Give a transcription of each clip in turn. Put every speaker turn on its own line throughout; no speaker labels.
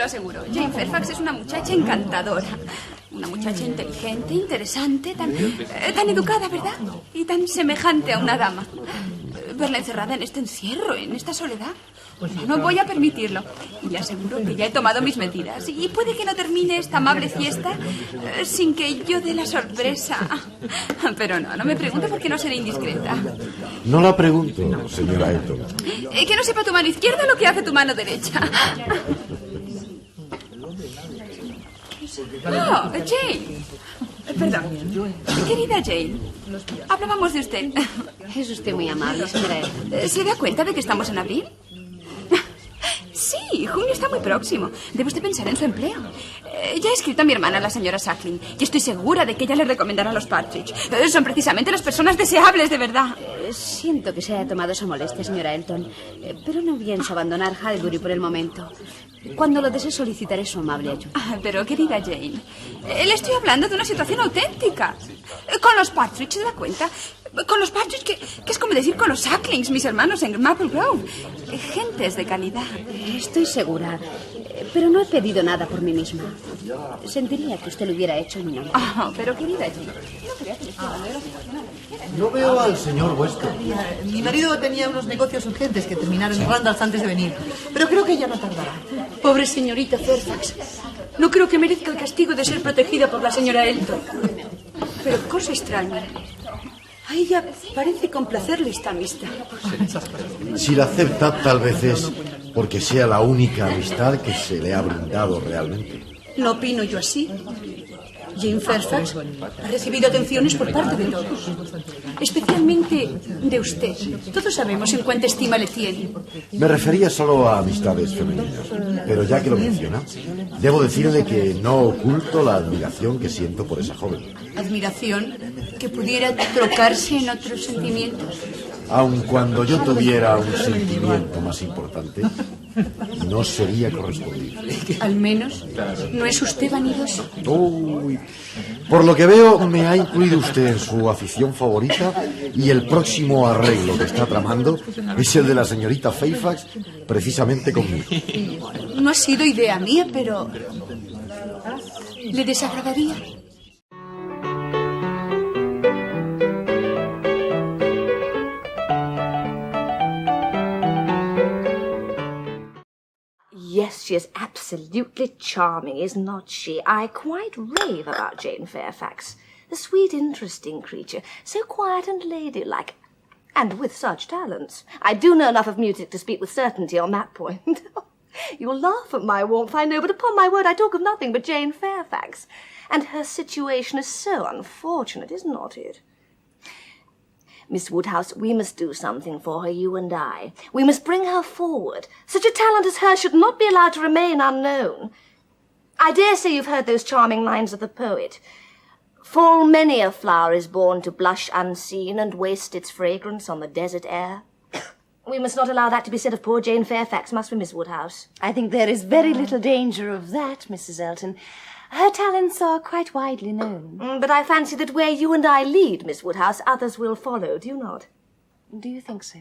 aseguro. Jane Fairfax es una muchacha encantadora. Una muchacha inteligente, interesante, tan educada, ¿verdad? Y tan semejante a una dama. Verla encerrada en este encierro, en esta soledad. No voy a permitirlo. Y le aseguro que ya he tomado mis medidas. Y puede que no termine esta amable fiesta sin que yo dé la sorpresa. Pero no me pregunte porque no seré indiscreta.
No la pregunto, señora Elton.
Que no sepa tu mano izquierda lo que hace tu mano derecha. Oh, Jane. Perdón. Querida Jane, hablábamos de usted.
Es usted muy amable, señora Elton.
¿Se da cuenta de que estamos en abril? Sí, junio está muy próximo. Debe usted pensar en su empleo. Ya he escrito a mi hermana, la señora Suckling, y estoy segura de que ella le recomendará a los Partridge. Son precisamente las personas deseables, de verdad.
Siento que se haya tomado esa molestia, señora Elton, pero no pienso abandonar Highbury por el momento. Cuando lo desee solicitaré su amable ayuda.
Pero, querida Jane, le estoy hablando de una situación auténtica. Con los Partridge, ¿se da cuenta? Con los Partridge, que es como decir con los Sucklings, mis hermanos en Maple Grove. Gentes de calidad.
Estoy segura, pero no he pedido nada por mí misma. Sentiría que usted lo hubiera hecho en mi nombre.
Pero, querida Jane, no creas que le estoy hablando de la situación.
No veo al señor Weston.
Mi marido tenía unos negocios urgentes que terminar en Randalls antes de venir, pero creo que ya no tardará.
Pobre señorita Fairfax. No creo que merezca el castigo de ser protegida por la señora Elton. Pero cosa extraña. A ella parece complacerle esta amistad.
Si la acepta, tal vez es porque sea la única amistad que se le ha brindado realmente.
No opino yo así. Jane Fairfax ha recibido atenciones por parte de todos, especialmente de usted. Todos sabemos en cuánta estima le tiene.
Me refería solo a amistades femeninas, pero ya que lo menciona, debo decirle que no oculto la admiración que siento por esa joven.
Admiración que pudiera trocarse en otros sentimientos.
Aun cuando yo tuviera un sentimiento más importante, no sería correspondido.
Al menos, ¿no es usted vanidoso?
Uy. Por lo que veo, me ha incluido usted en su afición favorita y el próximo arreglo que está tramando es el de la señorita Fairfax, precisamente conmigo.
No ha sido idea mía, pero ¿le desagradaría?
Yes, she is absolutely charming, is not she? I quite rave about Jane Fairfax. The sweet, interesting creature, so quiet and ladylike, and with such talents. I do know enough of music to speak with certainty on that point. You'll laugh at my warmth, I know, but upon my word I talk of nothing but Jane Fairfax. And her situation is so unfortunate, is not it? Miss Woodhouse, we must do something for her, you and I. We must bring her forward. Such a talent as hers should not be allowed to remain unknown. I dare say you've heard those charming lines of the poet. Full many a flower is born to blush unseen and waste its fragrance on the desert air. We must not allow that to be said of poor Jane Fairfax, must we, Miss Woodhouse?
I think there is very little danger of that, Mrs. Elton. Her talents are quite widely known.
But I fancy that where you and I lead, Miss Woodhouse, others will follow, do you not?
Do you think so?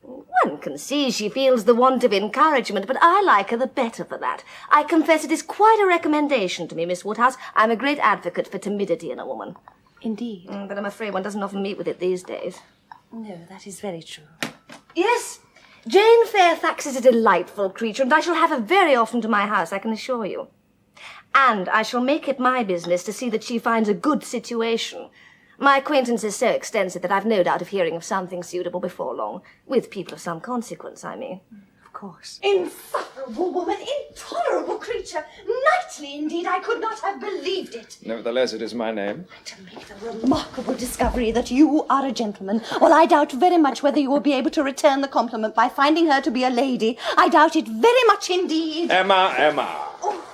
One can see she feels the want of encouragement, but I like her the better for that. I confess it is quite a recommendation to me, Miss Woodhouse. I'm a great advocate for timidity in a woman.
Indeed.
But I'm afraid one doesn't often meet with it these days.
No, that is very true.
Yes, Jane Fairfax is a delightful creature, and I shall have her very often to my house, I can assure you. And I shall make it my business to see that she finds a good situation. My acquaintance is so extensive that I've no doubt of hearing of something suitable before long. With people of some consequence, I mean.
Of course.
Insufferable woman, intolerable creature. Knightly indeed, I could not have believed it.
Nevertheless, it is my name.
To make the remarkable discovery that you are a gentleman. Well, I doubt very much whether you will be able to return the compliment by finding her to be a lady. I doubt it very much indeed.
Emma.
Oh,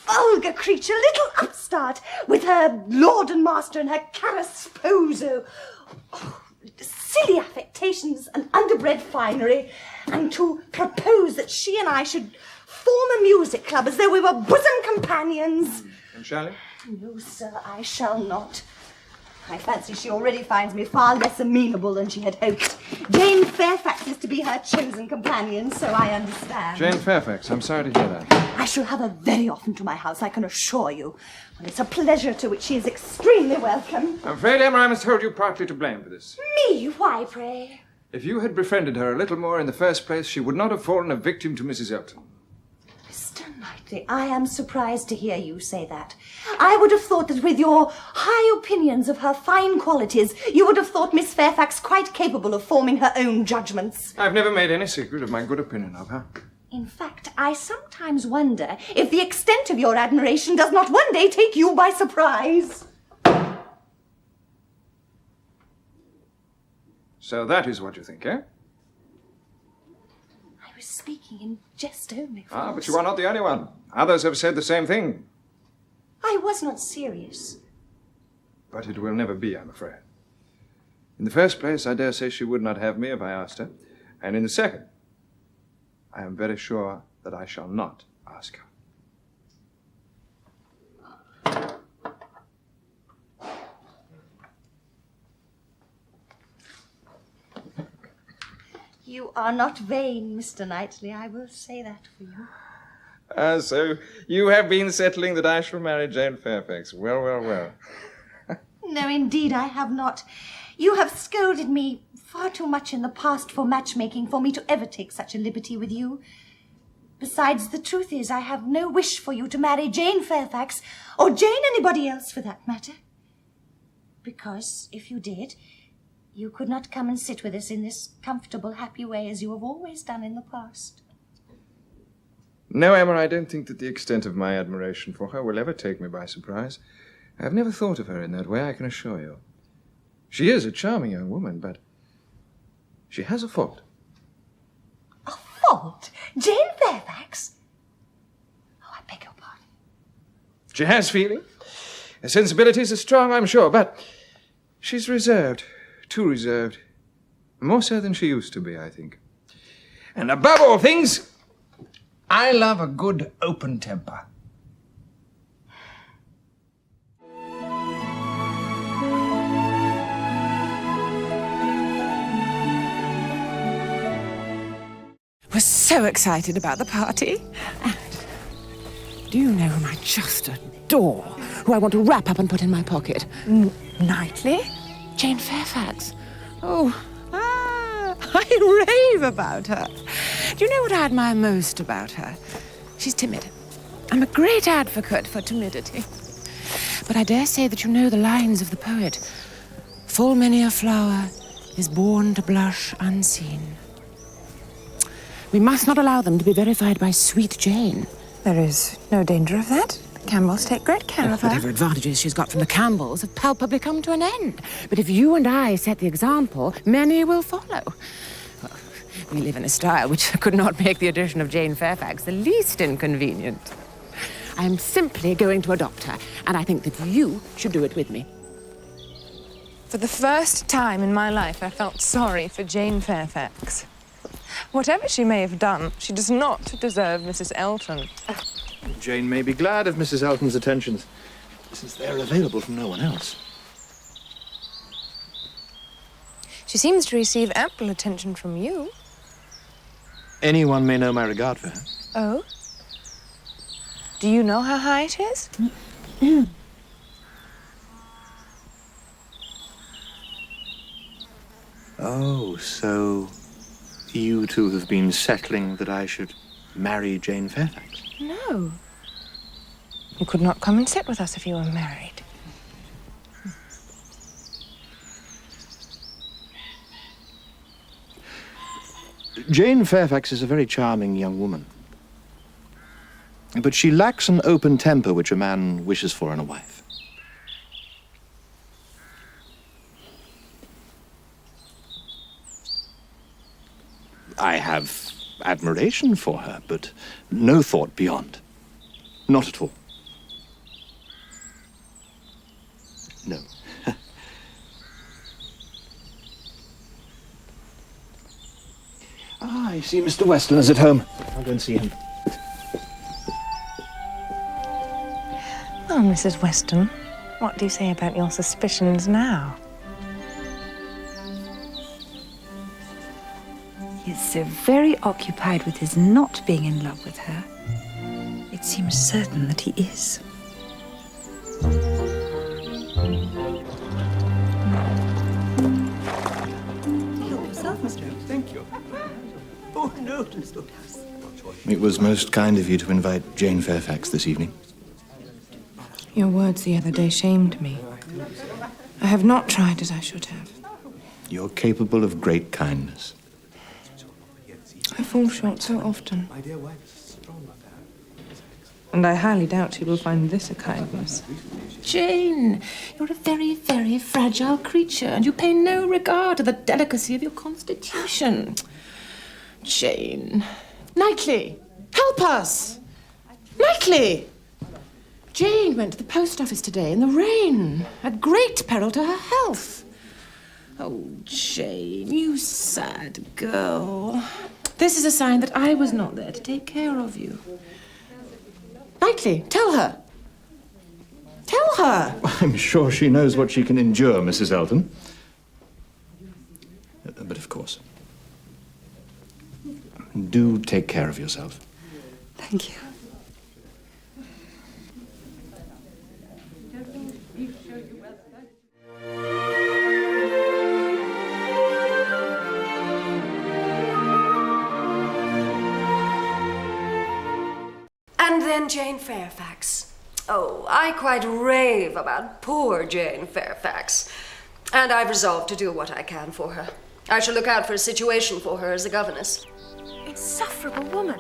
vulgar creature, little upstart, with her lord and master and her callous sposo. Oh, silly affectations and underbred finery. And to propose that she and I should form a music club as though we were bosom companions.
And shall you?
No, sir, I shall not. I fancy she already finds me far less amenable than she had hoped. Jane Fairfax is to be her chosen companion, so I understand.
Jane Fairfax, I'm sorry to hear that.
I I shall have her very often to my house, I can assure you. And it's a pleasure to which she is extremely welcome.
I'm afraid, Emma, I must hold you partly to blame for this.
Me? Why, pray?
If you had befriended her a little more in the first place, she would not have fallen a victim to Mrs. Elton.
Mr. Knightley, I am surprised to hear you say that. I would have thought that with your high opinions of her fine qualities, you would have thought Miss Fairfax quite capable of forming her own judgments.
I've never made any secret of my good opinion of her.
In fact, I sometimes wonder if the extent of your admiration does not one day take you by surprise.
So that is what you think, eh?
I was speaking in jest only,
Ah, but you are not the only one. Others have said the same thing.
I was not serious.
But it will never be, I'm afraid. In the first place, I dare say she would not have me if I asked her. And in the second, I am very sure that I shall not ask her.
You are not vain, Mr. Knightley, I will say that for you.
Ah, so you have been settling that I shall marry Jane Fairfax. Well, well, well.
No, indeed, I have not. You have scolded me far too much in the past for matchmaking for me to ever take such a liberty with you. Besides, the truth is, I have no wish for you to marry Jane Fairfax, or Jane anybody else for that matter. Because, if you did, you could not come and sit with us in this comfortable, happy way as you have always done in the past.
No, Emma, I don't think that the extent of my admiration for her will ever take me by surprise. I have never thought of her in that way, I can assure you. She is a charming young woman, but she has a fault.
A fault? Jane Fairfax? Oh, I beg your pardon.
She has feeling. Her sensibilities are strong, I'm sure, but she's reserved. Too reserved. More so than she used to be, I think. And above all things, I love a good open temper.
We're so excited about the party. And do you know whom I just adore? Who I want to wrap up and put in my pocket? Knightley? Jane Fairfax. Oh, I rave about her. Do you know what I admire most about her? She's timid. I'm a great advocate for timidity. But I dare say that you know the lines of the poet. Full many a flower is born to blush unseen. We must not allow them to be verified by sweet Jane.
There is no danger of that. The Campbells take great care of her.
Whatever advantages she's got from the Campbells have palpably come to an end. But if you and I set the example, many will follow. Well, we live in a style which could not make the addition of Jane Fairfax the least inconvenient. I am simply going to adopt her, and I think that you should do it with me.
For the first time in my life, I felt sorry for Jane Fairfax. Whatever she may have done, she does not deserve Mrs. Elton.
Jane may be glad of Mrs. Elton's attentions, since they're available from no one else.
She seems to receive ample attention from you.
Anyone may know my regard for her.
Oh? Do you know how high it is?
Oh, so you two have been settling that I should marry Jane Fairfax?
No. You could not come and sit with us if you were married.
Jane Fairfax is a very charming young woman. But she lacks an open temper which a man wishes for in a wife. I have admiration for her, but no thought beyond. Not at all. No. I see Mr. Weston is at home. I'll go and see him.
Oh, Mrs. Weston, what do you say about your suspicions now?
He's so very occupied with his not being in love with her. It's seems certain that he is.
Help yourself, Mr.
Thank you. Oh, no.
It was most kind of you to invite Jane Fairfax this evening.
Your words the other day shamed me. I have not tried as I should have.
You're capable of great kindness.
I fall short so often. And I highly doubt she will find this a kindness.
Jane, you're a very, very fragile creature, and you pay no regard to the delicacy of your constitution. Jane. Knightley, help us! Knightley! Jane went to the post office today in the rain, at great peril to her health. Oh, Jane, you sad girl. This is a sign that I was not there to take care of you. Knightley, tell her. Tell her.
I'm sure she knows what she can endure, Mrs. Elton. But of course. Do take care of yourself.
Thank you.
And then Jane Fairfax. Oh, I quite rave about poor Jane Fairfax. And I've resolved to do what I can for her. I shall look out for a situation for her as a governess.
Insufferable woman.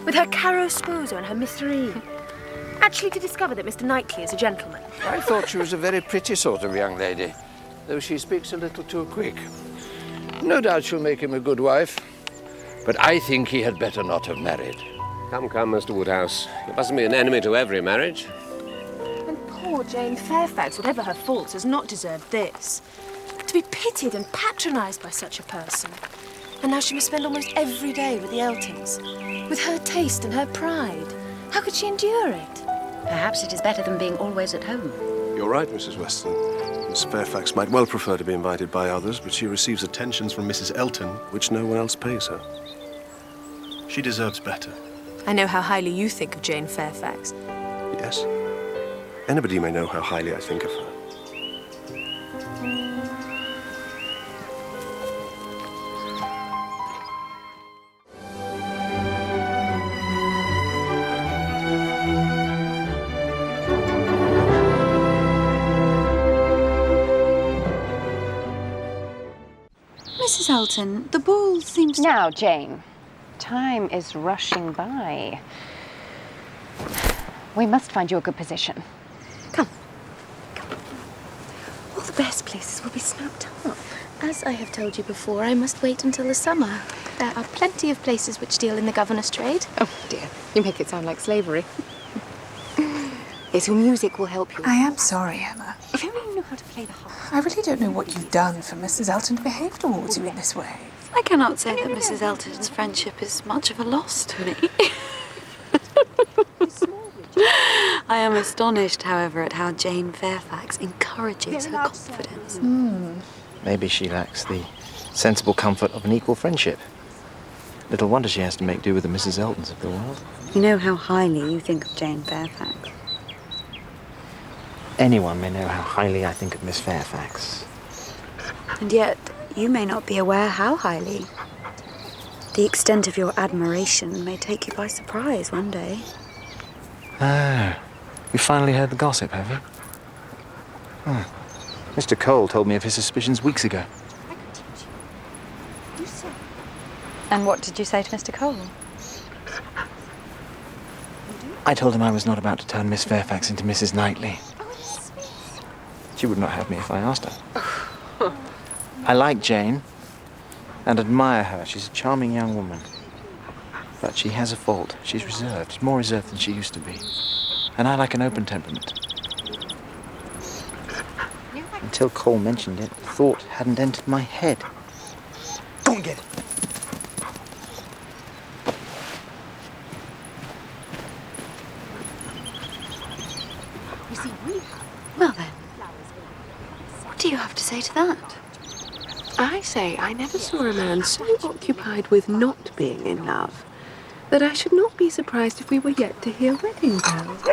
With her caro sposo and her mystery. Actually to discover that Mr. Knightley is a gentleman.
I thought she was a very pretty sort of young lady, though she speaks a little too quick. No doubt she'll make him a good wife, but I think he had better not have married.
Come, come, Mr. Woodhouse. You mustn't be an enemy to every marriage.
And poor Jane Fairfax, whatever her faults, has not deserved this. To be pitied and patronised by such a person. And now she must spend almost every day with the Eltons. With her taste and her pride. How could she endure it?
Perhaps it is better than being always at home.
You're right, Mrs. Weston. Miss Fairfax might well prefer to be invited by others, but she receives attentions from Mrs. Elton, which no one else pays her. She deserves better.
I know how highly you think of Jane Fairfax.
Yes. Anybody may know how highly I think of her.
Mrs. Elton, the ball seems...
Now, Jane, time is rushing by. We must find you a good position.
Come. All the best places will be snapped up.
As I have told you before, I must wait until the summer. There are plenty of places which deal in the governess trade.
Oh, dear. You make it sound like slavery.
Yes, your music will help you.
I am sorry, Emma.
If only you know how to play the harp.
I really don't know what you've done for Mrs. Elton to behave towards you in this way.
I cannot say that Mrs. Elton's friendship is much of a loss to me. I am astonished, however, at how Jane Fairfax encourages her confidence.
Maybe she lacks the sensible comfort of an equal friendship. Little wonder she has to make do with the Mrs. Eltons of the world.
You know how highly you think of Jane Fairfax.
Anyone may know how highly I think of Miss Fairfax.
And yet, you may not be aware how highly. The extent of your admiration may take you by surprise one day.
Ah, you finally heard the gossip, have you? Oh. Mr. Cole told me of his suspicions weeks ago.
And what did you say to Mr. Cole?
I told him I was not about to turn Miss Fairfax into Mrs. Knightley. She would not have me if I asked her. I like Jane and admire her. She's a charming young woman. But she has a fault. She's reserved. She's more reserved than she used to be. And I like an open temperament. Until Cole mentioned it, the thought hadn't entered my head. Go and get it.
Well then, what do you have to say to that?
I say I never saw a man so occupied with not being in love
that I should not be surprised if we were yet to hear wedding bells.